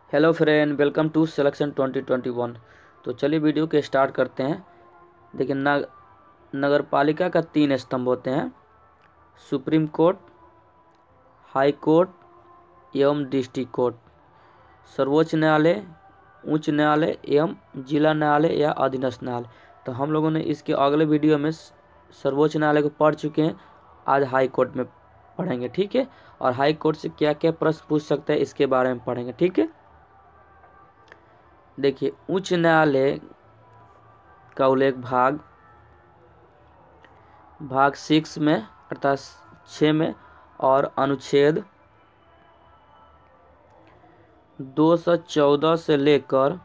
Hello friend, welcome to selection 2021। तो चलिए video के स्टार्ट करते हैं। देखिए नगर पालिका का 3 स्तंभ होते हैं: सुप्रीम कोर्ट, हाई कोर्ट एवं डिस्ट्रिक्ट कोर्ट। सर्वोच्च न्यायालय, उच्च न्यायालय एवं जिला न्यायालय या अधीनस्थ न्यायालय। तो हम लोगों ने इसके अगले वीडियो में सर्वोच्च न्यायालय को पढ़ चुके हैं। आज हाई कोर्ट में पढ़ेंगे, ठीक है। और हाई कोर्ट से क्या क्या प्रश्न पूछ सकते हैं इसके बारे में पढ़ेंगे, ठीक है। देखिए, उच्च न्यायालय का उल्लेख भाग 6 में अर्थात 6 में और अनुच्छेद 214 से लेकर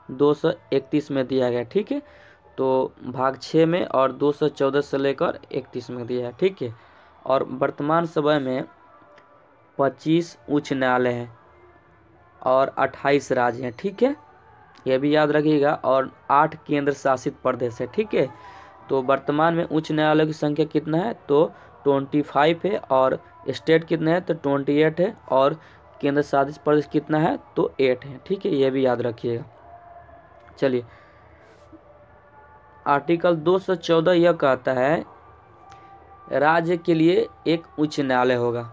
231 में दिया गया, ठीक है। तो भाग 6 में और 214 से लेकर 31 में दिया है, ठीक है। और वर्तमान समय में 25 उच्च न्यायालय हैं और 28 राज्य हैं, ठीक है। यह भी याद रखिएगा। और 8 केंद्र शासित प्रदेश है, ठीक है। तो वर्तमान में उच्च न्यायालय की संख्या कितना है तो 25 है, और स्टेट कितने हैं तो 28 है, और केंद्र शासित प्रदेश कितना है तो 8 है, ठीक है। यह भी याद रखिएगा। चलिए, आर्टिकल 214 यह कहता है राज्य के लिए एक उच्च न्यायालय होगा,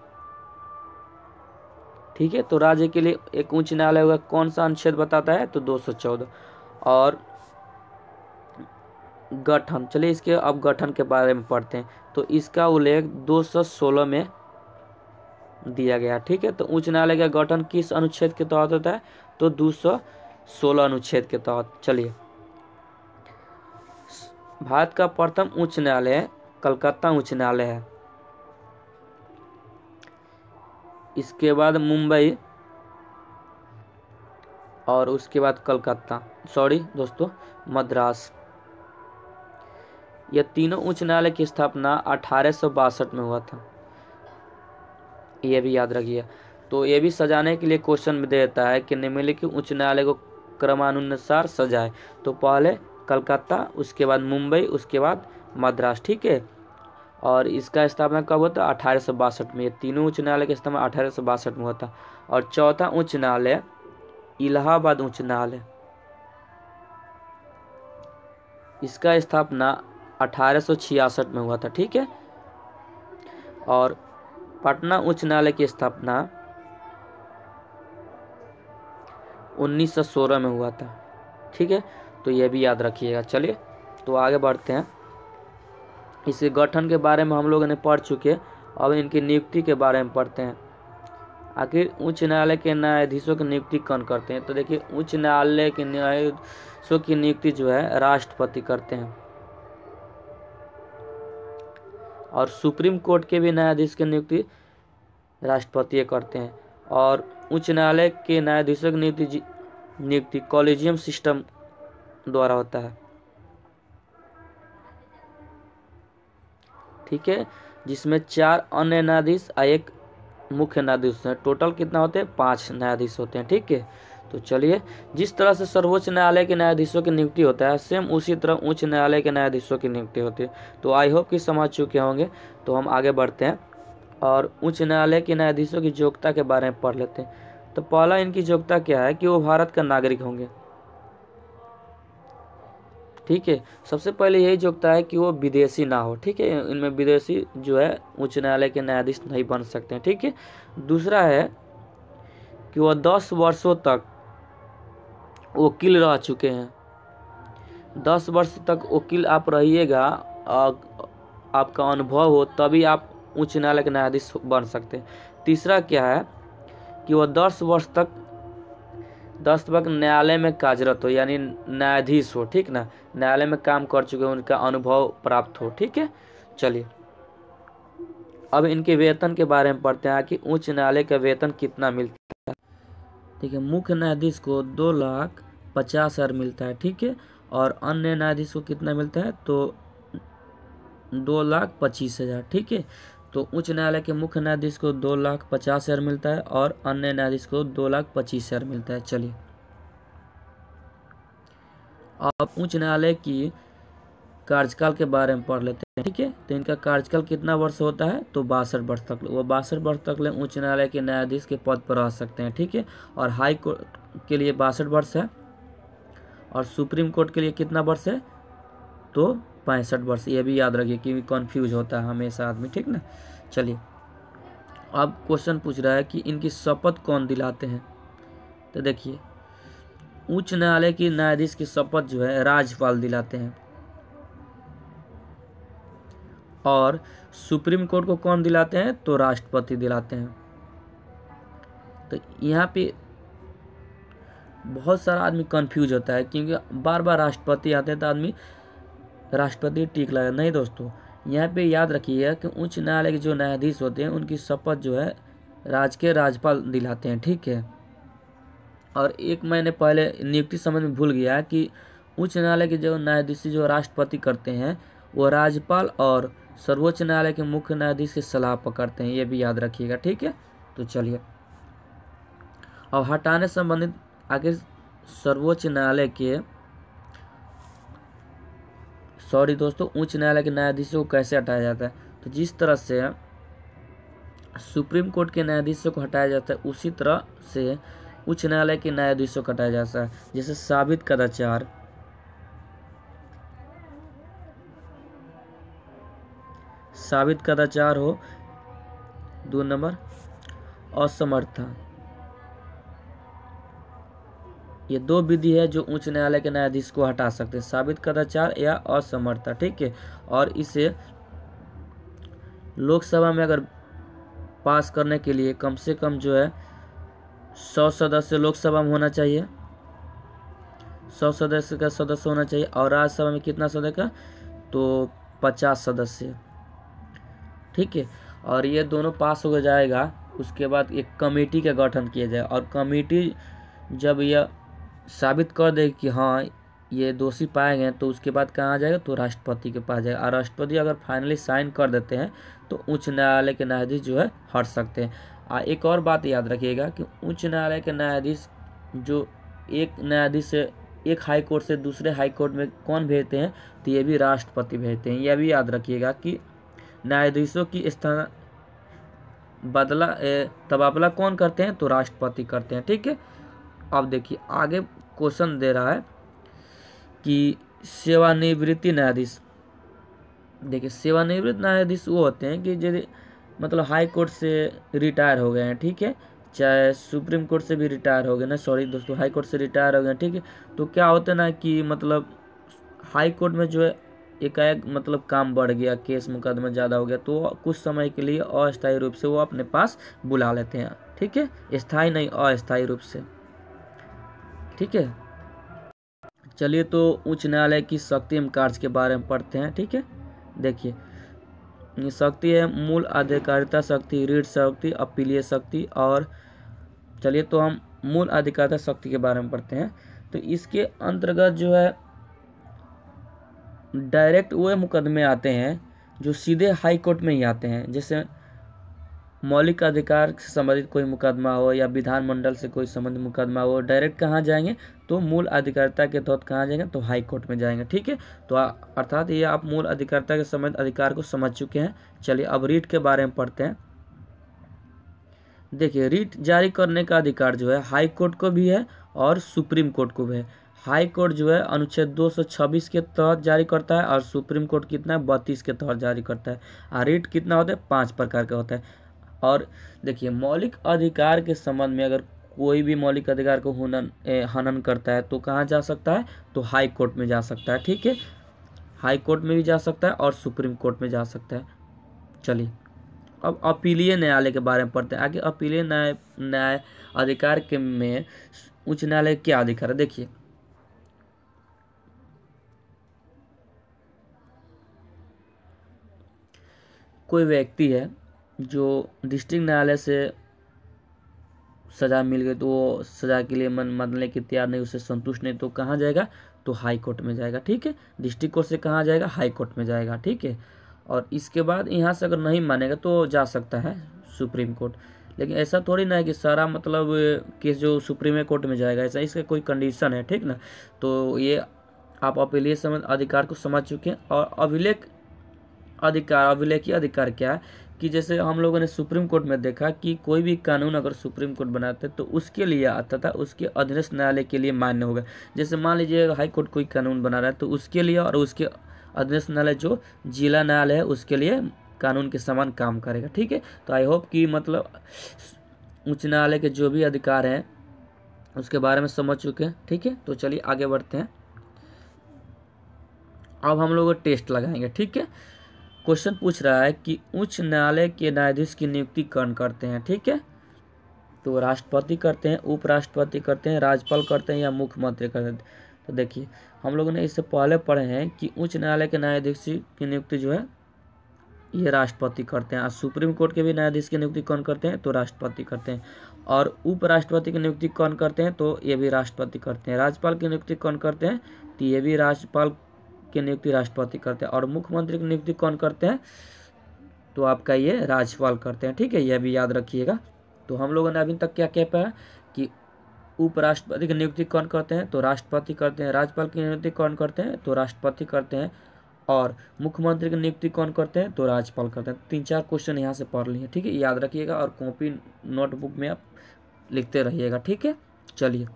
ठीक है। तो राज्य के लिए एक उच्च न्यायालय होगा। कौन सा अनुच्छेद बताता है तो 214। और गठन, चलिए इसके अब गठन के बारे में पढ़ते हैं। तो इसका उल्लेख 216 में दिया गया, ठीक है। तो उच्च न्यायालय का गठन किस अनुच्छेद के तहत होता है तो 216 अनुच्छेद के तहत। चलिए, भारत का प्रथम उच्च न्यायालय कलकत्ता उच्च न्यायालय है। इसके बाद मुंबई, और उसके बाद कलकत्ता, मद्रास। यह तीनों उच्च न्यायालय की स्थापना 1862 में हुआ था, यह भी याद रखिए। तो ये भी सजाने के लिए क्वेश्चन में देता है कि निम्नलिखित उच्च न्यायालय को क्रमानुसार सजाए। तो पहले कलकत्ता, उसके बाद मुंबई, उसके बाद मद्रास, ठीक है। और इसका स्थापना कब हुआ था 1862 में। ये तीनों उच्च न्यायालय की स्थापना 1862 में हुआ था। और चौथा उच्च न्यायालय इलाहाबाद उच्च न्यायालय, इसका स्थापना 1866 में हुआ था, ठीक है। और पटना उच्च न्यायालय की स्थापना 1916 में हुआ था, ठीक है। तो यह भी याद रखिएगा। चलिए, तो आगे बढ़ते हैं। इस गठन के बारे में हम लोगों ने पढ़ चुके हैं। अब इनकी नियुक्ति के बारे में पढ़ते हैं। आखिर उच्च न्यायालय के न्यायाधीशों की नियुक्ति कौन करते हैं तो देखिए, उच्च न्यायालय के न्यायाधीशों की नियुक्ति जो है राष्ट्रपति करते हैं। और सुप्रीम कोर्ट के भी न्यायाधीश की नियुक्ति राष्ट्रपति करते हैं। और उच्च न्यायालय के न्यायाधीशों की नियुक्ति कॉलेजियम सिस्टम द्वारा होता है, ठीक है। जिसमें 4 अन्य न्यायाधीश और 1 मुख्य न्यायाधीश हैं। टोटल कितना होते हैं 5 न्यायाधीश होते हैं, ठीक है। तो चलिए, जिस तरह से सर्वोच्च न्यायालय के न्यायाधीशों की नियुक्ति होता है, सेम उसी तरह उच्च न्यायालय के न्यायाधीशों की नियुक्ति होती है। तो आई होप कि समझ चुके होंगे। तो हम आगे बढ़ते हैं और उच्च न्यायालय के न्यायाधीशों की योग्यता के बारे में पढ़ लेते हैं। तो पहला इनकी योग्यता क्या है कि वो भारत का नागरिक होंगे, ठीक है। सबसे पहले यही योग्यता है कि वो विदेशी ना हो, ठीक है। इनमें विदेशी जो है उच्च न्यायालय के न्यायाधीश नहीं बन सकते हैं, ठीक है। दूसरा है कि वह 10 वर्षों तक वकील रह चुके हैं। 10 वर्ष तक वकील आप रहिएगा, आपका अनुभव हो, तभी आप उच्च न्यायालय के न्यायाधीश बन सकते हैं। तीसरा क्या है कि वह 10 वर्ष तक न्यायालय में कार्यरत हो, यानी न्यायाधीश हो, ठीक ना। न्यायालय में काम कर चुके हो, उनका अनुभव प्राप्त हो, ठीक है। चलिए, अब इनके वेतन के बारे में पढ़ते हैं कि उच्च न्यायालय का वेतन कितना मिलता है। देखिए, मुख्य न्यायाधीश को 2,50,000 मिलता है, ठीक है। और अन्य न्यायाधीश को कितना मिलता है तो 2,25,000, ठीक है। तो उच्च न्यायालय के मुख्य न्यायाधीश को 2,50,000 मिलता है और अन्य न्यायाधीश को 2,25,000 मिलता है। चलिए, अब उच्च न्यायालय की कार्यकाल के बारे में पढ़ लेते हैं। हैं, ठीक है। तो इनका कार्यकाल कितना वर्ष होता है, तो 62 वर्ष तक। वो 62 वर्ष तक ले उच्च न्यायालय के न्यायाधीश के पद पर रह सकते हैं, ठीक है। और हाई कोर्ट के लिए 62 वर्ष है, और सुप्रीम कोर्ट के लिए कितना वर्ष है, तो 65 वर्ष। ये भी याद रखिए क्योंकि कन्फ्यूज होता है हमेशा आदमी, ठीक ना। चलिए अब क्वेश्चन पूछ रहा है कि इनकी शपथ कौन दिलाते हैं। तो देखिए उच्च न्यायालय की न्यायाधीश की शपथ जो है राज्यपाल दिलाते हैं, और सुप्रीम कोर्ट को कौन दिलाते हैं, तो राष्ट्रपति दिलाते हैं। तो यहाँ पे बहुत सारा आदमी कंफ्यूज होता है क्योंकि बार बार राष्ट्रपति आते हैं तो आदमी राष्ट्रपति ठीक लगा। नहीं दोस्तों, यहाँ पे याद रखिएगा कि उच्च न्यायालय के जो न्यायाधीश होते हैं उनकी शपथ जो है राज्य के राज्यपाल दिलाते हैं, ठीक है। और एक मैंने पहले नियुक्ति संबंध में भूल गया कि उच्च न्यायालय के जो न्यायाधीश जो राष्ट्रपति करते हैं वो राज्यपाल और सर्वोच्च न्यायालय के मुख्य न्यायाधीश की सलाह पर करते हैं, ये भी याद रखिएगा, ठीक है। तो चलिए अब हटाने संबंधित आगे सर्वोच्च न्यायालय के उच्च न्यायालय के न्यायाधीशों को कैसे हटाया जाता है। तो जिस तरह से सुप्रीम कोर्ट के न्यायाधीशों को हटाया जाता है उसी तरह से उच्च न्यायालय के न्यायाधीशों को हटाया जाता है। जैसे साबित कदाचार हो, 2 नंबर असमर्थता, ये 2 विधि है जो उच्च न्यायालय के न्यायाधीश को हटा सकते हैं, साबित कदाचार या असमर्थता, ठीक है। और इसे लोकसभा में अगर पास करने के लिए कम से कम जो है 100 सदस्य लोकसभा में होना चाहिए, 100 सदस्य का सदस्य होना चाहिए, और राज्यसभा में कितना सदस्य का, तो 50 सदस्य, ठीक है। और ये दोनों पास हो जाएगा उसके बाद एक कमेटी का गठन किया जाए, और कमेटी जब यह साबित कर दे कि हाँ ये दोषी पाए गए तो उसके बाद कहाँ जाएगा, तो राष्ट्रपति के पास जाएगा। और राष्ट्रपति अगर फाइनली साइन कर देते हैं तो उच्च न्यायालय के न्यायाधीश जो है हट सकते हैं। एक और बात याद रखिएगा कि उच्च न्यायालय के न्यायाधीश जो एक न्यायाधीश से एक हाई कोर्ट से दूसरे हाई कोर्ट में कौन भेजते हैं, तो ये भी राष्ट्रपति भेजते हैं। यह भी याद रखिएगा कि न्यायाधीशों की स्थान तबादला कौन करते हैं, तो राष्ट्रपति करते हैं, ठीक है। अब देखिए आगे क्वेश्चन दे रहा है कि सेवानिवृत्ति न्यायाधीश। देखिए सेवानिवृत्त न्यायाधीश वो होते हैं कि यदि मतलब हाई कोर्ट से रिटायर हो गए हैं, ठीक है, चाहे सुप्रीम कोर्ट से भी रिटायर हो गए ना, सॉरी दोस्तों, हाई कोर्ट से रिटायर हो गए, ठीक है। तो क्या होता है ना कि मतलब हाई कोर्ट में जो है एकाएक मतलब काम बढ़ गया, केस मुकदमा ज़्यादा हो गया, तो कुछ समय के लिए अस्थायी रूप से वो अपने पास बुला लेते हैं, ठीक है, स्थायी नहीं अस्थायी रूप से, ठीक है। चलिए तो उच्च न्यायालय की शक्ति एवं कार्य के बारे में पढ़ते हैं, ठीक है। देखिए शक्ति है मूल अधिकारिता शक्ति, रीट शक्ति, अपीलीय शक्ति। और चलिए तो हम मूल अधिकारिता शक्ति के बारे में पढ़ते हैं। तो इसके अंतर्गत जो है डायरेक्ट वो मुकदमे आते हैं जो सीधे हाई कोर्ट में ही आते हैं। जैसे मौलिक अधिकार से संबंधित कोई मुकदमा हो या विधानमंडल से कोई संबंधित मुकदमा हो, डायरेक्ट कहाँ जाएंगे, तो मूल अधिकारिता के तहत कहाँ जाएंगे, तो हाई कोर्ट में जाएंगे, ठीक है। तो अर्थात ये आप मूल अधिकारिता के संबंधित अधिकार को समझ चुके हैं। चलिए अब रीट के बारे में पढ़ते हैं। देखिए रीट जारी करने का अधिकार जो है हाई कोर्ट को भी है और सुप्रीम कोर्ट को भी है। हाई कोर्ट जो है अनुच्छेद 226 के तहत जारी करता है और सुप्रीम कोर्ट कितना है 32 के तहत जारी करता है। और रीट कितना होता है 5 प्रकार का होता है। और देखिए मौलिक अधिकार के संबंध में अगर कोई भी मौलिक अधिकार को हनन करता है तो कहाँ जा सकता है, तो हाई कोर्ट में जा सकता है, ठीक है। हाई कोर्ट में भी जा सकता है और सुप्रीम कोर्ट में जा सकता है। चलिए अब अपीलीय न्यायालय के बारे में पढ़ते हैं आगे। अपीलीय न्याय अधिकार के में उच्च न्यायालय क्या अधिकार है, देखिए कोई व्यक्ति है जो डिस्ट्रिक्ट न्यायालय से सज़ा मिल गई तो वो सज़ा के लिए मन बदलने की तैयार नहीं, उसे संतुष्ट नहीं, तो कहाँ जाएगा, तो हाई कोर्ट में जाएगा, ठीक है। डिस्ट्रिक्ट कोर्ट से कहाँ जाएगा, हाई कोर्ट में जाएगा, ठीक है। और इसके बाद यहाँ से अगर नहीं मानेगा तो जा सकता है सुप्रीम कोर्ट। लेकिन ऐसा थोड़ी ना है कि सारा मतलब केस जो सुप्रीम कोर्ट में जाएगा, ऐसा इसका कोई कंडीशन है, ठीक ना। तो ये आप अपीलीय संबंध अधिकार को समझ चुके हैं। और अभिलेख अधिकार, अभिलेखीय अधिकार क्या है कि जैसे हम लोगों ने सुप्रीम कोर्ट में देखा कि कोई भी कानून अगर सुप्रीम कोर्ट बनाते तो उसके लिए आता था, उसके अधीनस्थ न्यायालय के लिए मान्य होगा। जैसे मान लीजिए हाई कोर्ट कोई कानून बना रहा है तो उसके लिए और उसके अधीनस्थ न्यायालय जो जिला न्यायालय है उसके लिए कानून के समान काम करेगा। ठीक है, तो आई होप कि मतलब उच्च न्यायालय के जो भी अधिकार हैं उसके बारे में समझ चुके हैं। ठीक है, तो चलिए आगे बढ़ते हैं। अब हम लोग टेस्ट लगाएंगे। ठीक है, क्वेश्चन पूछ रहा है कि उच्च न्यायालय के न्यायाधीश की नियुक्ति कौन करते हैं। ठीक है, तो राष्ट्रपति करते हैं, उपराष्ट्रपति करते हैं, राज्यपाल करते हैं या मुख्यमंत्री करते हैं। तो देखिए हम लोगों ने इससे पहले पढ़े हैं कि उच्च न्यायालय के न्यायाधीश की नियुक्ति जो है ये राष्ट्रपति करते हैं, और सुप्रीम कोर्ट के भी न्यायाधीश की नियुक्ति कौन करते हैं तो राष्ट्रपति करते हैं, और उपराष्ट्रपति की नियुक्ति कौन करते हैं तो ये भी राष्ट्रपति करते हैं। राज्यपाल की नियुक्ति कौन करते हैं तो ये भी राज्यपाल की नियुक्ति राष्ट्रपति करते हैं, और मुख्यमंत्री की नियुक्ति कौन करते हैं तो आपका ये राज्यपाल करते हैं। ठीक है, यह भी याद रखिएगा। तो हम लोगों ने अभी तक क्या कह पाया कि उपराष्ट्रपति की नियुक्ति कौन करते हैं तो राष्ट्रपति करते हैं, राज्यपाल की नियुक्ति कौन करते हैं तो राष्ट्रपति करते हैं, और मुख्यमंत्री की नियुक्ति कौन करते हैं तो राज्यपाल करते हैं। 3-4 क्वेश्चन यहाँ से पढ़ लिए। ठीक है, याद रखिएगा और कॉपी नोटबुक में आप लिखते रहिएगा। ठीक है, चलिए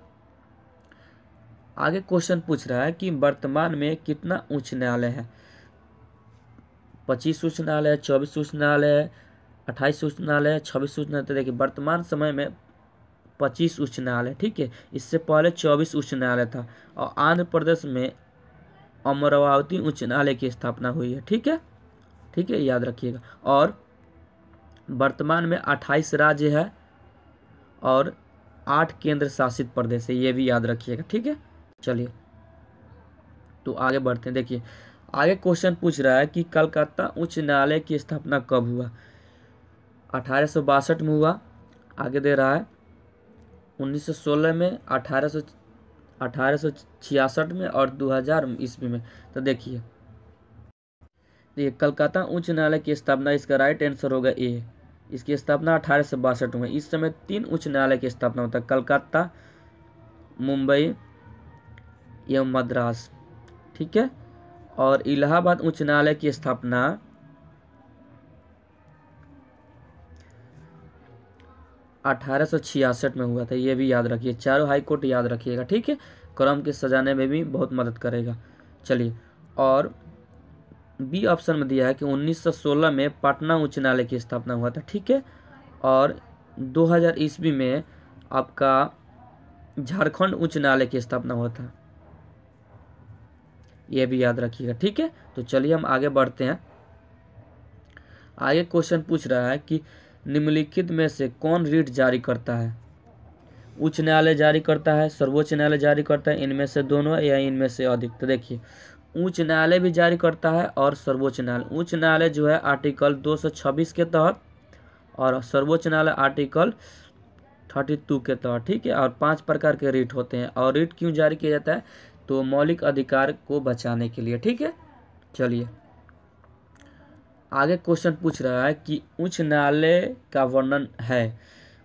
आगे क्वेश्चन पूछ रहा है कि वर्तमान में कितना उच्च न्यायालय है। 25 उच्च न्यायालय है, 24 उच्च न्यायालय है, 28 उच्च न्यायालय है, 26 उच्च न्यायालय। देखिए वर्तमान समय में 25 उच्च न्यायालय। ठीक है, इससे पहले 24 उच्च न्यायालय था, और आंध्र प्रदेश में अमरावती उच्च न्यायालय की स्थापना हुई है। ठीक है, ठीक है, याद रखिएगा। और वर्तमान में 28 राज्य है और 8 केंद्र शासित प्रदेश है, ये भी याद रखिएगा। ठीक है, चलिए तो आगे बढ़ते हैं। देखिए आगे क्वेश्चन पूछ रहा है कि कलकत्ता उच्च न्यायालय की स्थापना कब हुआ। 1862 में हुआ, आगे दे रहा है 1916 में, 1866 में और 2000 ईस्वी में। तो देखिए ये कलकत्ता उच्च न्यायालय की स्थापना, इसका राइट आंसर होगा ए। इसकी स्थापना 1862 में। इस समय 3 उच्च न्यायालय की स्थापना होता है, कलकत्ता, मुंबई एवं मद्रास। ठीक है, और इलाहाबाद उच्च न्यायालय की स्थापना 1866 में हुआ था, ये भी याद रखिए। चारों हाई कोर्ट याद रखिएगा। ठीक है, क्रम के सजाने में भी बहुत मदद करेगा। चलिए, और बी ऑप्शन में दिया है कि 1916 में पटना उच्च न्यायालय की स्थापना हुआ था। ठीक है, और 2000 ईस्वी में आपका झारखंड उच्च न्यायालय की स्थापना हुआ था, यह भी याद रखिएगा। ठीक है, तो चलिए हम आगे बढ़ते हैं। आगे क्वेश्चन पूछ रहा है कि निम्नलिखित में से कौन रिट जारी करता है। उच्च न्यायालय जारी करता है, सर्वोच्च न्यायालय जारी करता है, इनमें से दोनों या इनमें से अधिक। तो देखिए उच्च न्यायालय भी जारी करता है और सर्वोच्च न्यायालय। उच्च न्यायालय जो है आर्टिकल 226 के तहत, और सर्वोच्च न्यायालय आर्टिकल 32 के तहत। ठीक है, और 5 प्रकार के रिट होते हैं। और रिट क्यों जारी किया जाता है तो मौलिक अधिकार को बचाने के लिए। ठीक है, चलिए आगे क्वेश्चन पूछ रहा है कि उच्च न्यायालय का वर्णन है,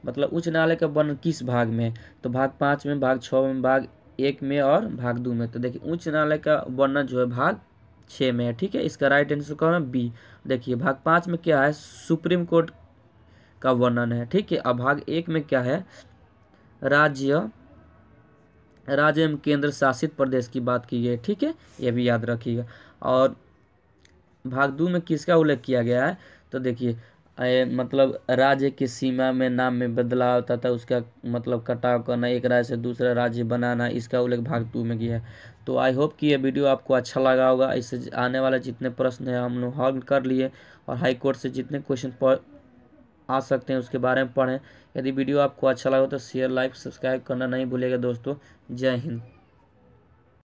मतलब उच्च न्यायालय का वर्णन किस भाग में, तो भाग 5 में, भाग 6 में, भाग 1 में और भाग 2 में। तो देखिए उच्च न्यायालय का वर्णन जो है भाग 6 में है। ठीक है, इसका राइट आंसर कौन है बी। देखिए भाग 5 में क्या है, सुप्रीम कोर्ट का वर्णन है। ठीक है, अब भाग 1 में क्या है, राज्य एवं केंद्र शासित प्रदेश की बात की गई। ठीक है, यह भी याद रखिएगा। और भाग 2 में किसका उल्लेख किया गया है तो देखिए मतलब राज्य की सीमा में नाम में बदलाव तथा उसका मतलब कटाव करना, एक राज्य से दूसरा राज्य बनाना, इसका उल्लेख भाग 2 में किया है। तो आई होप कि ये वीडियो आपको अच्छा लगा होगा। इससे आने वाले जितने प्रश्न हैं हम लोग हल कर लिए, और हाई कोर्ट से जितने क्वेश्चन आ सकते हैं उसके बारे में पढ़ें। यदि वीडियो आपको अच्छा लगा तो शेयर, लाइक, सब्सक्राइब करना नहीं भूलिएगा दोस्तों। जय हिंद।